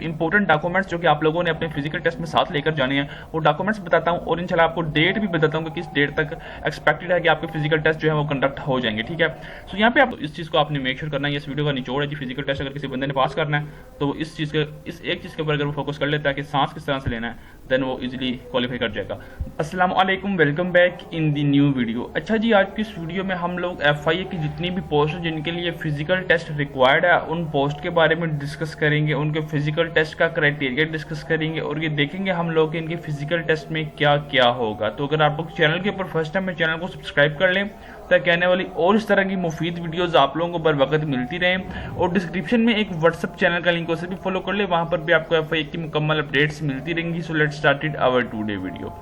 Important documents जो कि आप लोगों ने अपने फिजिकल टेस्ट में साथ लेकर जाने हैं वो डॉक्यूमेंट्स बताता हूं और इंशाल्लाह आपको डेट भी बताता हूं कि किस डेट तक एक्सपेक्टेड है कि आपके फिजिकल टेस्ट जो है वो कंडक्ट हो जाएंगे। ठीक है, सो यहाँ पे आप इस चीज़ को आपने मेक श्योर करना है, इस वीडियो का निचोड़ है जी। फिजिकल टेस्ट अगर किसी बंदे ने पास करना है तो इस चीज़ के इस एक चीज़ के ऊपर अगर वो फोकस कर लेता है कि सांस किस तरह से लेना है देन वो इजीली क्वालिफाई कर जाएगा। अस्सलाम वालेकुम, welcome back in the new video. अच्छा जी, आज की इस वीडियो में हम लोग FIA की जितनी भी पोस्ट हैं जिनके लिए फिजिकल टेस्ट रिक्वायर्ड है उन पोस्ट के बारे में डिस्कस करेंगे, उनके फिजिकल टेस्ट का क्राइटेरिया डिस्कस करेंगे और ये देखेंगे हम लोग कि इनके फिजिकल टेस्ट में क्या क्या होगा। तो अगर आप लोग चैनल के ऊपर फर्स्ट टाइम है चैनल को सब्सक्राइब कर लें ताकि आने वाली और इस तरह की मुफीद वीडियोस आप लोगों को बर वक्त मिलती रहें। और डिस्क्रिप्शन में एक व्हाट्सएप चैनल का लिंक उसे भी फॉलो कर ले, वहां पर भी आपको FIA की मुकम्मल अपडेट्स मिलती रहेंगी। So let's started our today video.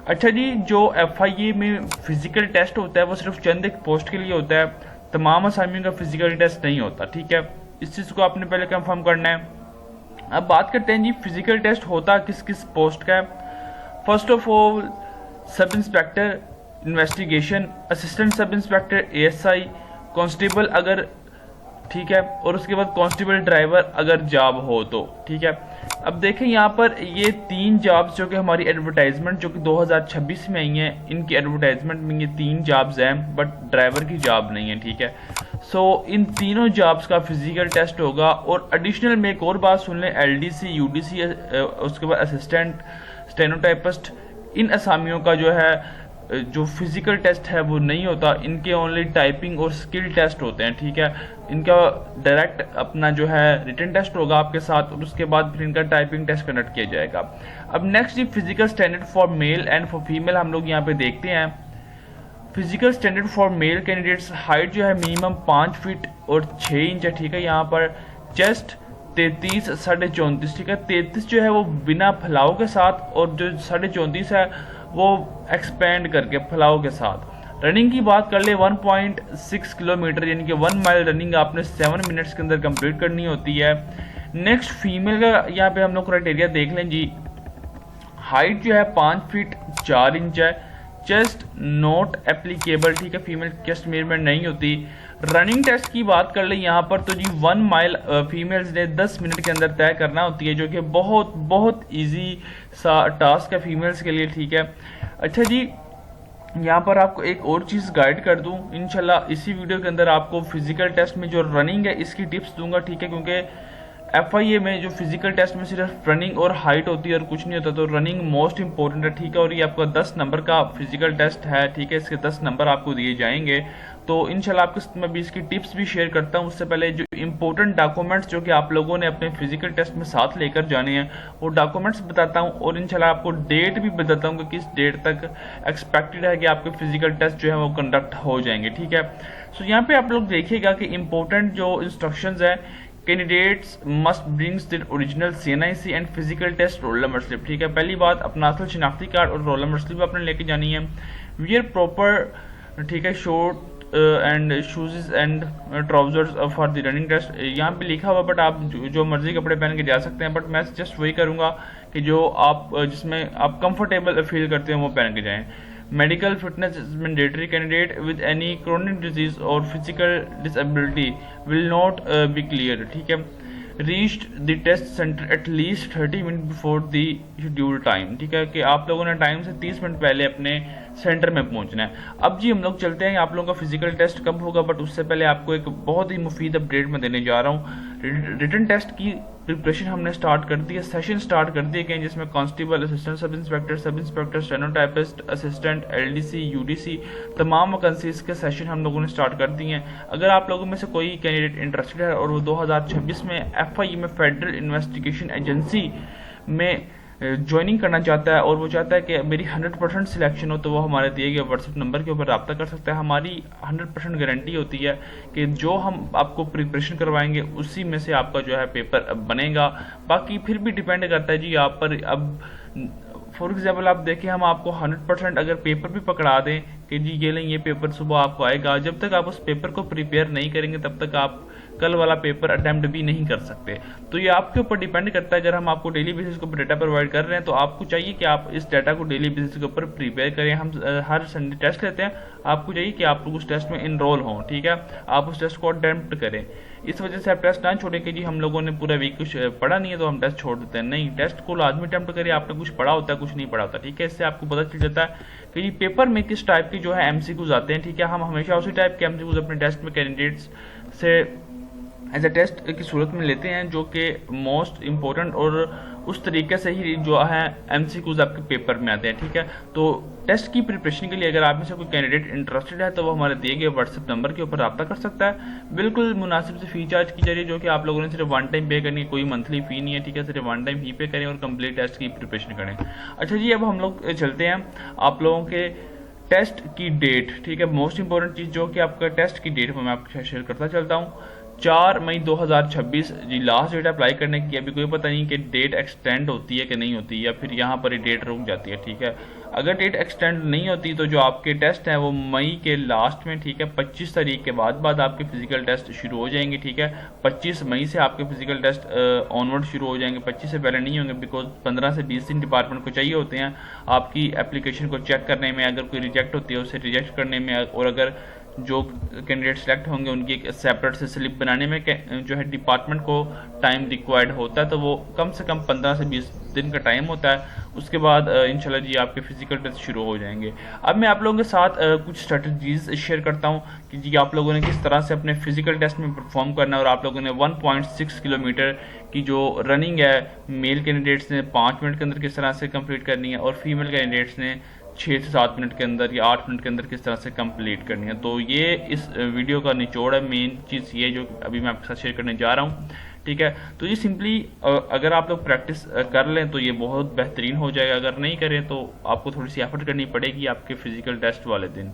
अच्छा जी, जो FIA में फिजिकल टेस्ट होता है वो सिर्फ चंद एक पोस्ट के लिए होता है, तमाम असामियों का फिजिकल टेस्ट नहीं होता। ठीक है, इस चीज़ को आपने पहले कंफर्म करना है। अब बात करते हैं जी फिजिकल टेस्ट होता किस किस पोस्ट का है। First of all sub inspector investigation, assistant sub inspector ASI, constable अगर, ठीक है, और उसके बाद कांस्टेबल ड्राइवर अगर जॉब हो तो। ठीक है, अब देखें यहाँ पर ये तीन जॉब्स जो कि हमारी एडवर्टाइजमेंट जो कि 2026 में आई हैं, इनकी एडवर्टाइजमेंट में ये तीन जॉब्स हैं बट ड्राइवर की जॉब नहीं है। ठीक है, सो इन तीनों जॉब्स का फिजिकल टेस्ट होगा। और एडिशनल में एक और बात सुन लें, LDC UDC उसके बाद असिस्टेंट स्टेनोटाइपिस्ट, इन असामियों का जो है जो फिजिकल टेस्ट है वो नहीं होता, इनके ओनली टाइपिंग और स्किल टेस्ट होते हैं। ठीक है, इनका डायरेक्ट अपना जो है रिटन टेस्ट होगा आपके साथ और उसके बाद फिर इनका टाइपिंग टेस्ट कंडक्ट किया जाएगा। अब नेक्स्ट जी physical standard for male and for female हम लोग यहाँ पे देखते हैं। Physical standard for male candidates height जो है मिनिमम 5 फीट और 6 इंच है। ठीक है, यहाँ पर चेस्ट 33 साढ़े 34, ठीक है, 33 जो है वो बिना फैलाव के साथ और जो साढ़े 34 है वो एक्सपेंड करके फैलाव के साथ। रनिंग की बात कर ले 1.6 किलोमीटर यानी कि 1 माइल रनिंग आपने 7 मिनट्स के अंदर कंप्लीट करनी होती है। नेक्स्ट फीमेल का यहाँ पे हम लोग क्राइटेरिया देख लें जी। हाइट जो है 5 फीट 4 इंच है, चेस्ट नॉट एप्लीकेबल, ठीक है, फीमेल चेस्ट मेजरमेंट नहीं होती। रनिंग टेस्ट की बात कर ले यहाँ पर तो जी 1 माइल फीमेल्स ने 10 मिनट के अंदर तय करना होती है, जो कि बहुत बहुत इजी सा टास्क है फीमेल्स के लिए। ठीक है, अच्छा जी, यहाँ पर आपको एक और चीज़ गाइड कर दूँ, इंशाल्लाह इसी वीडियो के अंदर आपको फिजिकल टेस्ट में जो रनिंग है इसकी टिप्स दूंगा। ठीक है, क्योंकि FIA में जो फिजिकल टेस्ट में सिर्फ रनिंग और हाइट होती है और कुछ नहीं होता, तो रनिंग मोस्ट इंपॉर्टेंट है। ठीक है, और ये आपका 10 नंबर का फिजिकल टेस्ट है। ठीक है, इसके 10 नंबर आपको दिए जाएंगे। तो इंशाल्लाह आपको मैं भी इसकी टिप्स भी शेयर करता हूँ। उससे पहले जो इंपॉर्टेंट डॉक्यूमेंट्स जो कि आप लोगों ने अपने फिजिकल टेस्ट में साथ लेकर जाने हैं वो डॉक्यूमेंट्स बताता हूँ और इंशाल्लाह आपको डेट भी बताता हूँ कि किस डेट तक एक्सपेक्टेड है कि आपके फिजिकल टेस्ट जो है वो कंडक्ट हो जाएंगे। ठीक है, सो यहाँ पे आप लोग देखिएगा कि इंपॉर्टेंट जो इंस्ट्रक्शंस है, candidates must brings the original CNIC and physical test roll number slip. ठीक है, पहली बात अपना असल शनाख्ती कार्ड और रोल नंबर स्लिप आपने लेके जानी है। वियर प्रॉपर, ठीक है, short and shoes and trousers for the running test. यहाँ पे लिखा हुआ बट आप जो मर्जी कपड़े पहन के जा सकते हैं, बट मैं जस्ट वही करूँगा कि जो आप जिसमें आप कंफर्टेबल फील करते हैं वो पहन के जाएँ। Medical fitness is mandatory, candidate with any chronic disease और physical disability will not be clear. ठीक है, reached the test centre at least 30 minute before the schedule time. ठीक है, कि आप लोगों ने टाइम से 30 मिनट पहले अपने सेंटर में पहुंचना है। अब जी हम लोग चलते हैं आप लोगों का फिजिकल टेस्ट कब होगा, बट उससे पहले आपको एक बहुत ही मुफीद अपडेट मैं देने जा रहा हूँ। रिटन टेस्ट की प्रिपरेशन हमने स्टार्ट कर दी है, सेशन स्टार्ट कर दिए गए जिसमें constable, assistant sub inspector, stenotypist, assistant, LDC UDC तमाम वैकेंसीज के सेशन हम लोगों ने स्टार्ट कर दिए हैं। अगर आप लोगों में से कोई कैंडिडेट इंटरेस्टेड है और वो 2026 में FIA में फेडरल इन्वेस्टिगेशन एजेंसी में ज्वाइनिंग करना चाहता है और वो चाहता है कि मेरी 100% सिलेक्शन हो, तो वो हमारे दिए गए व्हाट्सएप नंबर के ऊपर रब्ता कर सकता है। हमारी 100% गारंटी होती है कि जो हम आपको प्रिपरेशन करवाएंगे उसी में से आपका जो है पेपर बनेगा। बाकी फिर भी डिपेंड करता है जी आप पर। अब फॉर एग्जाम्पल आप देखें, हम आपको 100% अगर पेपर भी पकड़ा दें कि जी ये लें ये पेपर सुबह आपको आएगा, जब तक आप उस पेपर को प्रिपेयर नहीं करेंगे तब तक आप कल वाला पेपर अटैम्प्ट भी नहीं कर सकते। तो ये आपके ऊपर डिपेंड करता है। अगर हम आपको डेली बेसिस के ऊपर डाटा प्रोवाइड कर रहे हैं तो आपको चाहिए कि आप इस डाटा को डेली बेसिस के ऊपर प्रिपेयर करें। हम हर संडे टेस्ट लेते हैं, आपको चाहिए कि आप लोग उस टेस्ट में इनरोल हों, ठीक है, आप उस टेस्ट को अटैम्प्ट करें। इस वजह से आप टेस्ट ना छोड़ें कि जी हम लोगों ने पूरा वीक कुछ पढ़ा नहीं है तो हम टेस्ट छोड़ देते हैं। नहीं, टेस्ट को लाजमी अटैम्प्ट करिए, आपने कुछ पढ़ा होता है, कुछ नहीं पढ़ा होता, ठीक है। इससे आपको पता चल जाता है कि ये पेपर में किस टाइप की जो है एमसीक्यूज आते हैं, ठीक है। हम हमेशा उसी टाइप के एमसीक्यूज अपने टेस्ट में कैंडिडेट्स से एज ए टेस्ट की सूरत में लेते हैं, जो कि मोस्ट इम्पोर्टेंट और उस तरीके से ही जो है एमसीक्यूज आपके पेपर में आते हैं, ठीक है। तो टेस्ट की प्रिपरेशन के लिए अगर आप में से कोई कैंडिडेट इंटरेस्टेड है तो वो हमारे दिए गए व्हाट्सएप नंबर के ऊपर रब्ता कर सकता है। बिल्कुल मुनासिब से फी चार्ज की जा रही है, जो कि आप लोगों ने सिर्फ वन टाइम पे करनी है, कोई मंथली फी नहीं है, ठीक है। सिर्फ वन टाइम ही पे करें और कंप्लीट टेस्ट की प्रिपरेशन करें। अच्छा जी, अब हम लोग चलते हैं आप लोगों के टेस्ट की डेट, ठीक है। मोस्ट इंपॉर्टेंट चीज़ जो कि आपका टेस्ट की डेट मैं आपके साथ शेयर करता चलता हूँ। 4 मई 2026 जी लास्ट डेट अप्लाई करने की। अभी कोई पता नहीं कि डेट एक्सटेंड होती है कि नहीं होती, या फिर यहाँ पर ही डेट रुक जाती है, ठीक है। अगर डेट एक्सटेंड नहीं होती तो जो आपके टेस्ट हैं वो मई के लास्ट में, ठीक है, 25 तारीख के बाद आपके फिजिकल टेस्ट शुरू हो जाएंगे, ठीक है। 25 मई से आपके फिजिकल टेस्ट ऑनवर्ड शुरू हो जाएंगे, 25 से पहले नहीं होंगे, बिकॉज 15 से 20 दिन डिपार्टमेंट को चाहिए होते हैं आपकी एप्लीकेशन को चेक करने में। अगर कोई रिजेक्ट होती है उसे रिजेक्ट करने में, और अगर जो कैंडिडेट सेलेक्ट होंगे उनकी एक सेपरेट से स्लिप बनाने में जो है डिपार्टमेंट को टाइम रिक्वायर्ड होता है, तो वो कम से कम 15 से 20 दिन का टाइम होता है। उसके बाद इंशाल्लाह जी आपके फिजिकल टेस्ट शुरू हो जाएंगे। अब मैं आप लोगों के साथ कुछ स्ट्रेटजीज शेयर करता हूँ कि जी आप लोगों ने किस तरह से अपने फिजिकल टेस्ट में परफॉर्म करना है। और आप लोगों ने 1.6 किलोमीटर की जो रनिंग है मेल कैंडिडेट्स ने 5 मिनट के अंदर किस तरह से कंप्लीट करनी है, और फीमेल कैंडिडेट्स ने 6 से 7 मिनट के अंदर या 8 मिनट के अंदर किस तरह से कंप्लीट करनी है। तो ये इस वीडियो का निचोड़ है, मेन चीज़ ये जो अभी मैं आपके साथ शेयर करने जा रहा हूँ, ठीक है। तो ये सिंपली अगर आप लोग प्रैक्टिस कर लें तो ये बहुत बेहतरीन हो जाएगा। अगर नहीं करें तो आपको थोड़ी सी एफर्ट करनी पड़ेगी आपके फिजिकल टेस्ट वाले दिन,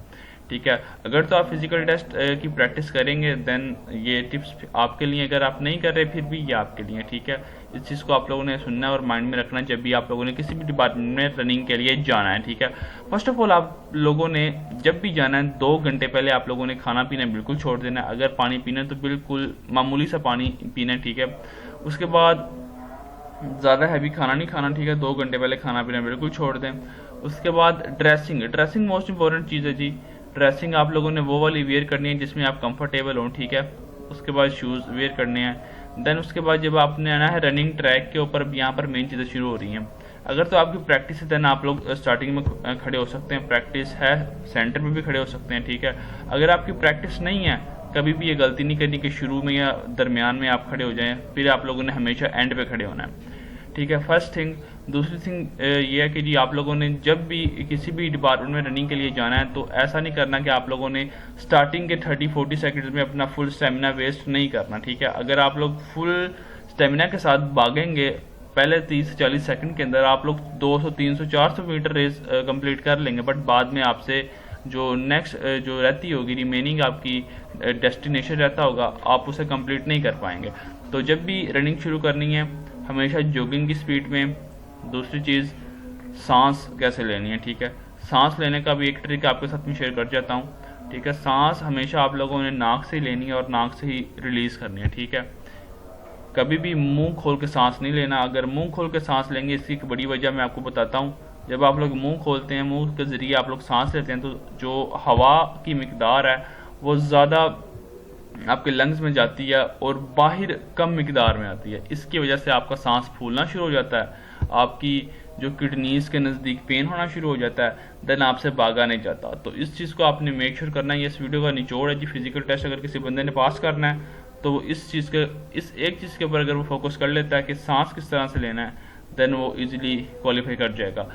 ठीक है। अगर तो आप फिजिकल टेस्ट की प्रैक्टिस करेंगे देन ये टिप्स आपके लिए, अगर आप नहीं कर रहे फिर भी ये आपके लिए, ठीक है। इस चीज़ को आप लोगों ने सुनना और माइंड में रखना जब भी आप लोगों ने किसी भी डिपार्टमेंट में रनिंग के लिए जाना है, ठीक है। फर्स्ट ऑफ ऑल आप लोगों ने जब भी जाना है 2 घंटे पहले आप लोगों ने खाना पीना बिल्कुल छोड़ देना है। अगर पानी पीना है तो बिल्कुल मामूली सा पानी पीना है, ठीक है। उसके बाद ज़्यादा हैवी खाना नहीं खाना, ठीक है। 2 घंटे पहले खाना पीना बिल्कुल छोड़ दें। उसके बाद ड्रेसिंग मोस्ट इंपॉर्टेंट चीज़ है जी। ड्रेसिंग आप लोगों ने वो वाली वेयर करनी है जिसमें आप कंफर्टेबल हों, ठीक है। उसके बाद शूज़ वेयर करने हैं। देन उसके बाद जब आपने आना है रनिंग ट्रैक के ऊपर, यहाँ पर मेन चीज़ें शुरू हो रही हैं। अगर तो आपकी प्रैक्टिस है देन आप लोग स्टार्टिंग में खड़े हो सकते हैं, प्रैक्टिस है सेंटर में भी खड़े हो सकते हैं, ठीक है। अगर आपकी प्रैक्टिस नहीं है, कभी भी ये गलती नहीं करनी कि शुरू में या दरमियान में आप खड़े हो जाएं, फिर आप लोगों ने हमेशा एंड पे खड़े होना है, ठीक है। First thing. दूसरी थिंग ये है कि जी आप लोगों ने जब भी किसी भी डिपार्टमेंट में रनिंग के लिए जाना है तो ऐसा नहीं करना कि आप लोगों ने स्टार्टिंग के 30-40 सेकंड्स में अपना फुल स्टेमिना वेस्ट नहीं करना, ठीक है। अगर आप लोग फुल स्टेमिना के साथ भागेंगे पहले 30 से 40 सेकंड के अंदर आप लोग 200, 300, 400 मीटर रेस कंप्लीट कर लेंगे, बट बाद में आपसे जो नेक्स्ट जो रहती होगी रिमेनिंग आपकी डेस्टिनेशन रहता होगा, आप उसे कंप्लीट नहीं कर पाएंगे। तो जब भी रनिंग शुरू करनी है हमेशा जॉगिंग की स्पीड में। दूसरी चीज़ सांस कैसे लेनी है, ठीक है। सांस लेने का भी एक ट्रिक आपके साथ में शेयर कर जाता हूँ, ठीक है। सांस हमेशा आप लोगों ने नाक से लेनी है और नाक से ही रिलीज़ करनी है, ठीक है। कभी भी मुंह खोल के सांस नहीं लेना। अगर मुंह खोल के सांस लेंगे इसकी एक बड़ी वजह मैं आपको बताता हूँ। जब आप लोग मुंह खोलते हैं, मुंह के ज़रिए आप लोग सांस लेते हैं, तो जो हवा की मिकदार है वो ज़्यादा आपके लंग्स में जाती है और बाहर कम मिकदार में आती है। इसकी वजह से आपका सांस फूलना शुरू हो जाता है, आपकी जो किडनीज़ के नज़दीक पेन होना शुरू हो जाता है, देन आपसे भागा नहीं जाता। तो इस चीज़ को आपने मेक श्योर करना है। ये इस वीडियो का निचोड़ है जी। फिजिकल टेस्ट अगर किसी बंदे ने पास करना है तो वो इस एक चीज़ के ऊपर अगर वो फोकस कर लेता है कि सांस किस तरह से लेना है, देन वो इजीली क्वालिफाई कर जाएगा।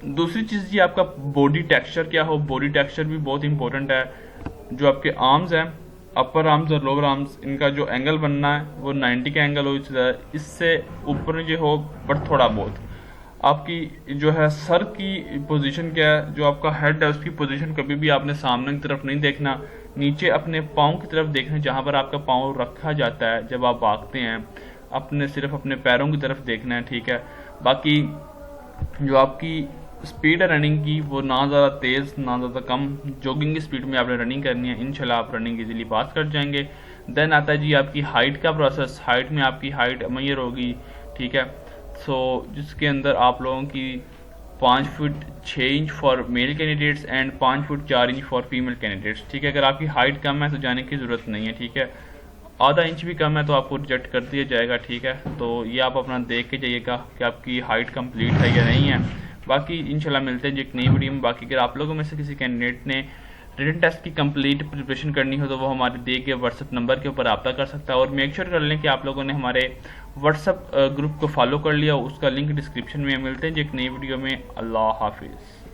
दूसरी चीज़ जी आपका बॉडी टेक्सचर क्या हो। बॉडी टेक्सचर भी बहुत इंपॉर्टेंट है। जो आपके आर्म्स हैं, अपर आर्म्स और लोअर आर्म्स, इनका जो एंगल बनना है वो 90 का एंगल हो, इससे ऊपर नीचे हो बट थोड़ा बहुत। आपकी जो है सर की पोजीशन क्या है, जो आपका हेड है उसकी पोजीशन कभी भी आपने सामने की तरफ नहीं देखना, नीचे अपने पाँव की तरफ देखना, जहाँ पर आपका पाँव रखा जाता है जब आप भागते हैं, अपने सिर्फ अपने पैरों की तरफ देखना है, ठीक है। बाकी जो आपकी स्पीड है रनिंग की वो ना ज़्यादा तेज़ ना ज़्यादा कम, जॉगिंग की स्पीड में आपने रनिंग करनी है। इंशाल्लाह आप रनिंग इजीली पास कर जाएंगे। देन आता है जी आपकी हाइट का प्रोसेस। हाइट में आपकी हाइट मैयर होगी, ठीक है। सो जिसके अंदर आप लोगों की 5 foot 6 inch for male candidates and 5 foot 4 inch for female candidates, ठीक है। अगर आपकी हाइट कम है तो जाने की ज़रूरत नहीं है, ठीक है। आधा इंच भी कम है तो आपको रिजेक्ट कर दिया जाएगा, ठीक है। तो ये आप अपना देख के जाइएगा कि आपकी हाइट कंप्लीट है या नहीं है। बाकी इंशाल्लाह मिलते हैं जी एक नई वीडियो में। बाकी अगर आप लोगों में से किसी कैंडिडेट ने रिटन टेस्ट की कंप्लीट प्रिपरेशन करनी हो तो वो हमारे दिए गए व्हाट्सअप नंबर के ऊपर रब्ता कर सकता है। और मेक श्योर कर लें कि आप लोगों ने हमारे व्हाट्सअप ग्रुप को फॉलो कर लिया, उसका लिंक डिस्क्रिप्शन में। मिलते हैं जी एक नई वीडियो में। अल्लाह हाफिज़।